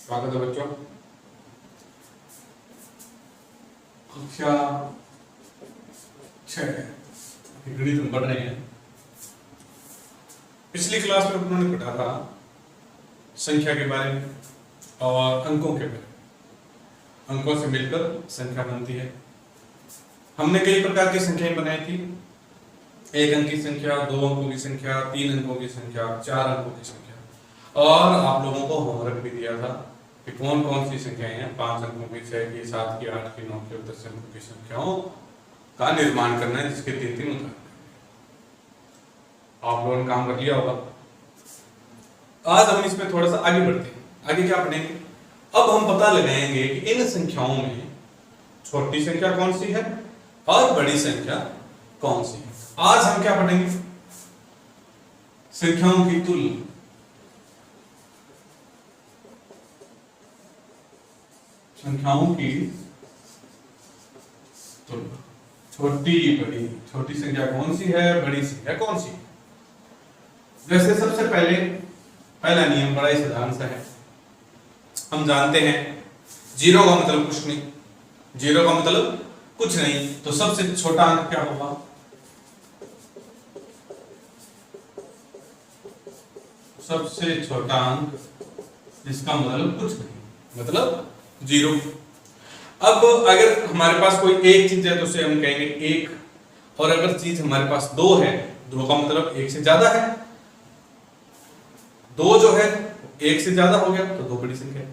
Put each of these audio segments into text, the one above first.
स्वागत है बच्चों। कक्षा 6 गणित हम पढ़ रहे हैं। पिछली क्लास में उन्होंने पढ़ा था संख्या के बारे में और अंकों के बारे में। अंकों से मिलकर संख्या बनती है। हमने कई प्रकार की संख्याएं बनाई थी। 1 अंक की संख्या, 2 अंकों की संख्या, 3 अंकों की संख्या, 4 अंकों की संख्या। और आप लोगों को होमवर्क भी दिया था कि कौन कौन सी संख्याएं हैं, 5 अंकों की, 6 की, 7 की, 8 की, 9 की और 10 अंकों की संख्याओं का निर्माण करना है, जिसके 3-3 उदाहरण। आप लोगों ने काम कर लिया होगा। आज हम इसमें थोड़ा सा आगे बढ़ते हैं। आगे क्या पढ़ेंगे? अब हम पता लगाएंगे कि इन संख्याओं में छोटी संख्या कौन सी है और बड़ी संख्या कौन सी है। आज हम क्या पढ़ेंगे? संख्याओं की तुलना। संख्याओं की तुलना, छोटी बड़ी, छोटी संख्या कौन सी है, बड़ी संख्या कौन सी है। जैसे सबसे पहला नियम बड़ा ही साधारण सा है। हम जानते हैं जीरो का मतलब कुछ नहीं, जीरो का मतलब कुछ नहीं, तो सबसे छोटा अंक क्या होगा? सबसे छोटा अंक जिसका मतलब कुछ नहीं, मतलब जीरो। अब अगर हमारे पास कोई एक चीज है तो उसे हम कहेंगे एक, और अगर चीज हमारे पास 2 है, 2 का मतलब 1 से ज्यादा है, 2 जो है 1 से ज्यादा हो गया तो 2 बड़ी संख्या है।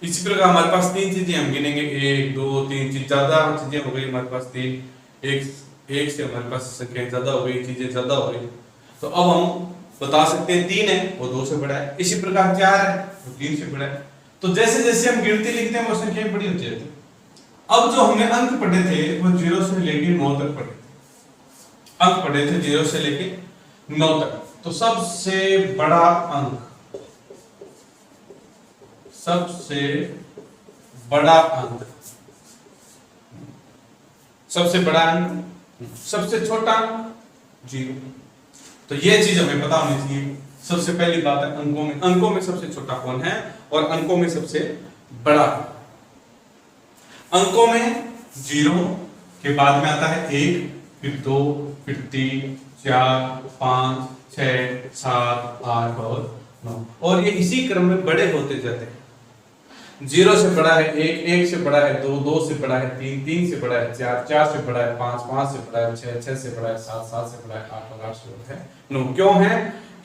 इसी प्रकार हमारे पास 3 चीजें हम गिनेंगे, 1 2 3 चीज ज्यादा चीजें हो गई हमारे पास 3, 1 से हमारे पास संख्याएं ज्यादा हो गई, चीजें ज्यादा हो गई। तो अब हम बता सकते हैं 3 है वो 2 से बड़ा है, इसी प्रकार 4 है वो 3 से बड़ा है। तो जैसे जैसे हम गिनती लिखते हैं वो संख्याएं बड़ी होती जाती है। अब जो हमने अंक पढ़े थे वो 0 से लेके 9 तक पढ़े थे। अंक पढ़े थे 0 से लेके 9 तक। तो सबसे बड़ा अंक, सबसे बड़ा अंक, सबसे बड़ा अंक, सबसे छोटा अंक 0। तो ये चीज हमें पता होनी चाहिए। सबसे पहली बात है अंकों में सबसे छोटा कौन है और अंकों में सबसे बड़ा। अंकों में 0 के बाद में आता है 1, फिर 2, फिर 3, 4, 5, 6, 7, 8 और 9, और ये इसी क्रम में बड़े होते जाते हैं। 0 से बड़ा है 1, 1 से बड़ा है 2, 2 से बड़ा है 3, 3 से बड़ा है 4, 4 से बड़ा है 5, 5 से बड़ा है 6, 6 से बड़ा है 7, 7 से बड़ा है 8 और 8 से बड़ा है 9। क्यों है?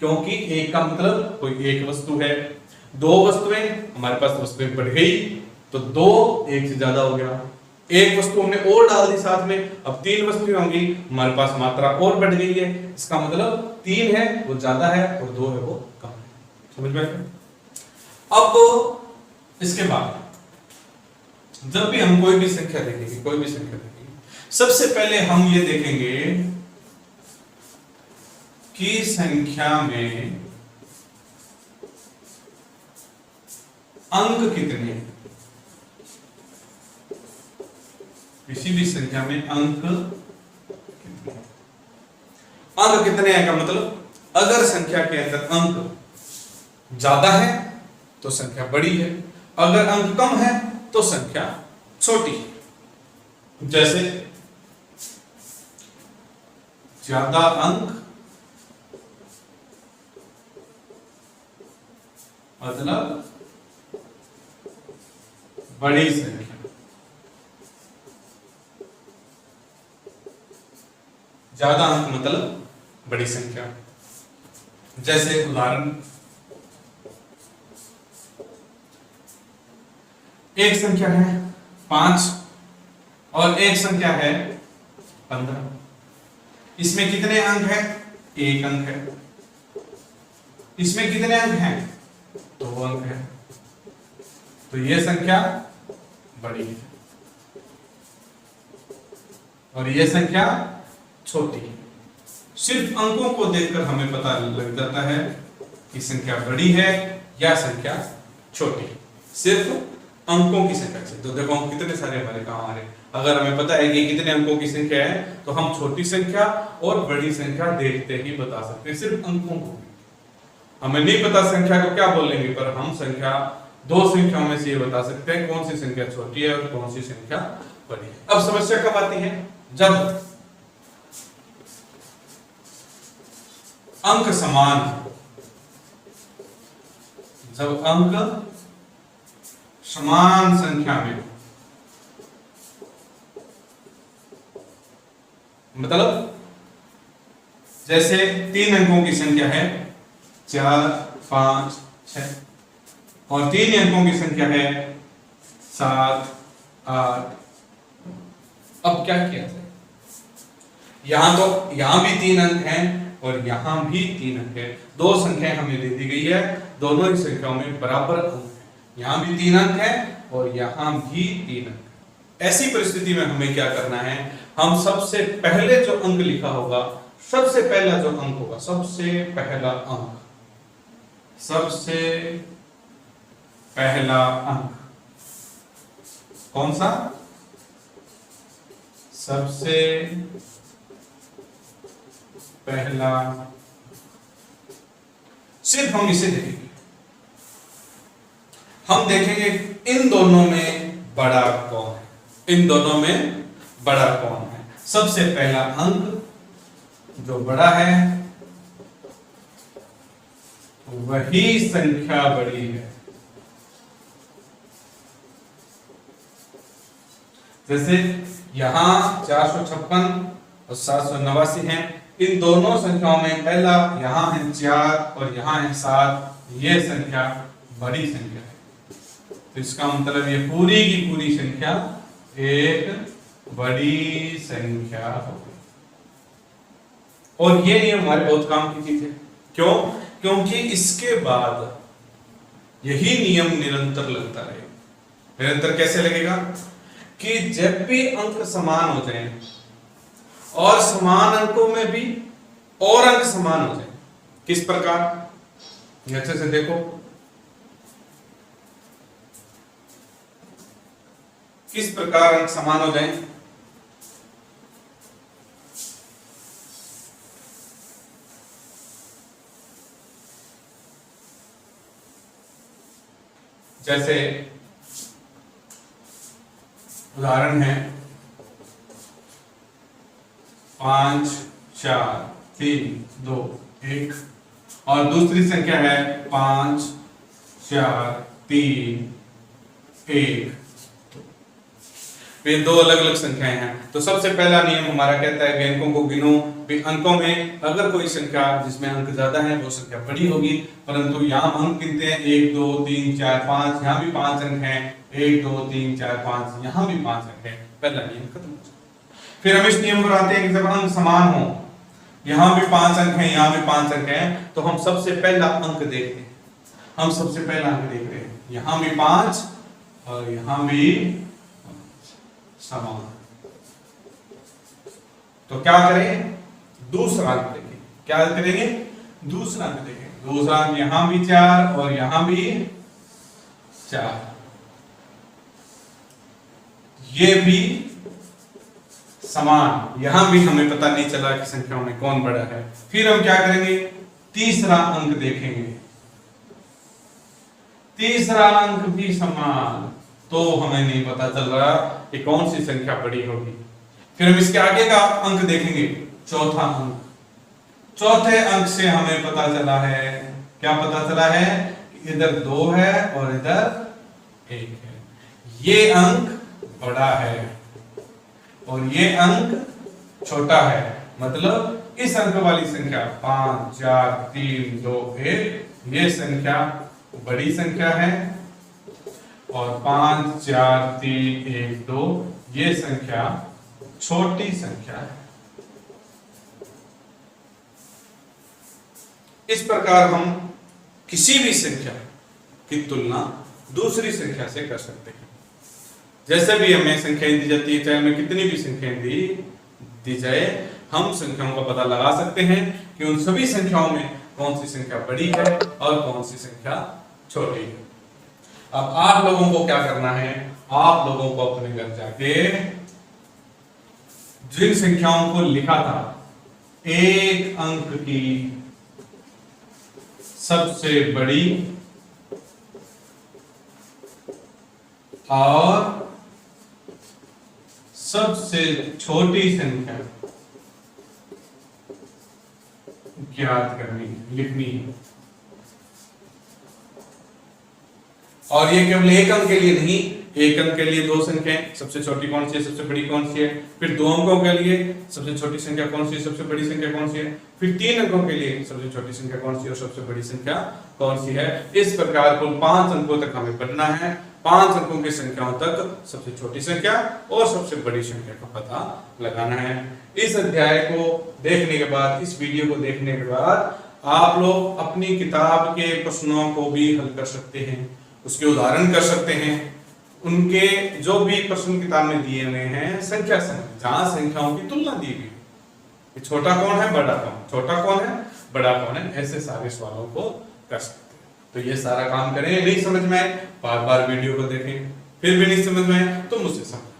क्योंकि 1 का मतलब कोई एक वस्तु है, 2 वस्तुएं, हमारे पास वस्तुएं बढ़ गई तो 2 1 से ज्यादा हो गया, एक वस्तु हमने और डाल दी साथ में, अब 3 वस्तुएं होंगी, हमारे पास मात्रा और बढ़ गई है। इसका मतलब 3 है वो ज्यादा है और 2 है वो कम है। समझ में? अब इसके बाद जब भी हम कोई भी संख्या देखेंगे, सबसे पहले हम ये देखेंगे कि संख्या में अंक कितने हैं। किसी भी संख्या में अंक कितने हैं। अंक कितने हैं का मतलब, अगर संख्या के अंदर अंक ज्यादा है तो संख्या बड़ी है, अगर अंक कम है तो संख्या छोटी है। जैसे ज्यादा अंक मतलब बड़ी संख्या, ज्यादा अंक मतलब बड़ी संख्या। जैसे उदाहरण, एक संख्या है 5 और एक संख्या है 15। इसमें कितने अंक हैं? 1 अंक है। इसमें कितने अंक हैं? 2 अंक है। तो यह संख्या बड़ी है और यह संख्या छोटी है। सिर्फ अंकों को देखकर हमें पता लग जाता है कि संख्या बड़ी है या संख्या छोटी है, सिर्फ अंकों की संख्या से। तो देखो हम कितने सारे हमारे काम आ रहे हैं। अगर हमें पता है कि कितने अंकों की संख्या है तो हम छोटी संख्या और बड़ी संख्या देखते ही बता सकते हैं, सिर्फ अंकों को। हमें नहीं पता संख्या को क्या बोलेंगे, पर हम संख्या दो संख्याओं में से ये बता सकते हैं कौन सी संख्या छोटी है और कौन सी संख्या बड़ी है। अब समस्या कब आती है? जब अंक समान, जब अंक समान संख्या में, मतलब जैसे 3 अंकों की संख्या है 4, 5, 6 और 3 अंकों की संख्या है 7, 8। अब क्या किया जाए? यहां भी 3 अंक हैं और यहां भी 3 अंक है। दो संख्याएं हमें दे दी गई है, दोनों ही संख्याओं में बराबर अंक है। यहां भी 3 अंक है और यहां भी 3 अंक है। ऐसी परिस्थिति में हमें क्या करना है? हम सबसे पहले जो अंक लिखा होगा, सबसे पहला जो अंक होगा, सबसे पहला अंक, सबसे पहला अंक कौन सा? सबसे पहला, सिर्फ हम इसे देखेंगे। हम देखेंगे इन दोनों में बड़ा कौन है, इन दोनों में बड़ा कौन है। सबसे पहला अंक जो बड़ा है वही संख्या बड़ी है। जैसे यहां 456 और 789 है, इन दोनों संख्याओं में पहला यहां है 4 और यहां है 7, ये संख्या बड़ी संख्या है। तो इसका मतलब ये पूरी की पूरी संख्या एक बड़ी संख्या होगी। और ये नियम हमारे बहुत काम की चीज है। क्यों? क्योंकि इसके बाद यही नियम निरंतर लगता रहेगा। निरंतर कैसे लगेगा? कि जब भी अंक समान हो जाएं और समान अंकों में भी और अंक समान हो जाएं। किस प्रकार? अच्छे से देखो, किस प्रकार अंक समान हो जाएं। जैसे उदाहरण है 5, 4, 3, 2, 1 और दूसरी संख्या है 5, 4, 3, 1। वे दो अलग अलग संख्याएं हैं। तो सबसे पहला नियम हमारा कहता है कि अंकों को गिनो। अंकों में अगर कोई संख्या जिसमें अंक ज्यादा है वो संख्या बड़ी होगी, परंतु यहाँ अंक गिनते हैं 1, 2, 3, 4, 5। यहाँ भी 5 अंक हैं, 1, 2, 3, 4, 5। यहाँ भी 5 अंक है। पहला नियम खत्म हो जाता। फिर हम इस नियम पर आते हैं कि जब अंक समान हो, यहाँ भी 5 अंक हैं, यहाँ भी 5 अंक हैं, तो हम सबसे पहला अंक देखते हैं। हम सबसे पहला अंक देख रहे हैं, यहाँ भी 5 और यहाँ भी समान। तो क्या करें? दूसरा अंक देखें। क्या करेंगे? दूसरा अंक देखें। दूसरा अंक यहां भी 4 और यहां भी 4, ये भी समान। यहां भी हमें पता नहीं चला कि संख्याओं में कौन बड़ा है। फिर हम क्या करेंगे? तीसरा अंक देखेंगे। तीसरा अंक भी समान, तो हमें नहीं पता चल रहा कि कौन सी संख्या बड़ी होगी। फिर हम इसके आगे का अंक देखेंगे, चौथा अंक। चौथे अंक से हमें पता चला है, क्या पता चला है? इधर 2 है और इधर 1 है। ये अंक बड़ा है और ये अंक छोटा है। मतलब इस अंक वाली संख्या 5, 4, 3, 2, 1 ये संख्या बड़ी संख्या है और 5, 4, 3, 1, 2 ये संख्या छोटी संख्या है। इस प्रकार हम किसी भी संख्या की तुलना दूसरी संख्या से कर सकते हैं। जैसे भी हमें संख्याएं दी जाती है, चाहे हमें कितनी भी संख्याएं दी जाए, हम संख्याओं का पता लगा सकते हैं कि उन सभी संख्याओं में कौन सी संख्या बड़ी है और कौन सी संख्या छोटी है। अब आप लोगों को क्या करना है? आप लोगों को अपने घर जाके जिन संख्याओं को लिखा था एक अंक की सबसे बड़ी और सबसे छोटी संख्या ज्ञात करनी है, लिखनी है। और ये केवल एक अंक के लिए नहीं, एक अंक के लिए दो संख्याएं, सबसे छोटी कौन सी है, सबसे बड़ी कौन सी है, फिर दो अंकों के लिए सबसे छोटी संख्या कौन सी है, सबसे बड़ी संख्या कौन सी है, फिर तीन अंकों के लिए सबसे छोटी संख्या कौन सी है और सबसे बड़ी संख्या कौन सी है। इस प्रकार कुल 5 अंकों तक हमें पढ़ना है। 5 अंकों की संख्याओं तक सबसे छोटी संख्या और सबसे बड़ी संख्या का पता लगाना है। इस अध्याय को देखने के बाद, इस वीडियो को देखने के बाद आप लोग अपनी किताब के प्रश्नों को भी हल कर सकते हैं, उसके उदाहरण कर सकते हैं। उनके जो भी प्रश्न किताब में दिए हुए हैं संख्या से, जहां संख्याओं की तुलना दी गई है, छोटा कौन है बड़ा कौन, छोटा कौन है बड़ा कौन है, ऐसे सारे सवालों को कर सकते हैं। तो ये सारा काम करें। नहीं समझ में आए बार बार वीडियो को देखें, फिर भी नहीं समझ में आए तो मुझसे समझ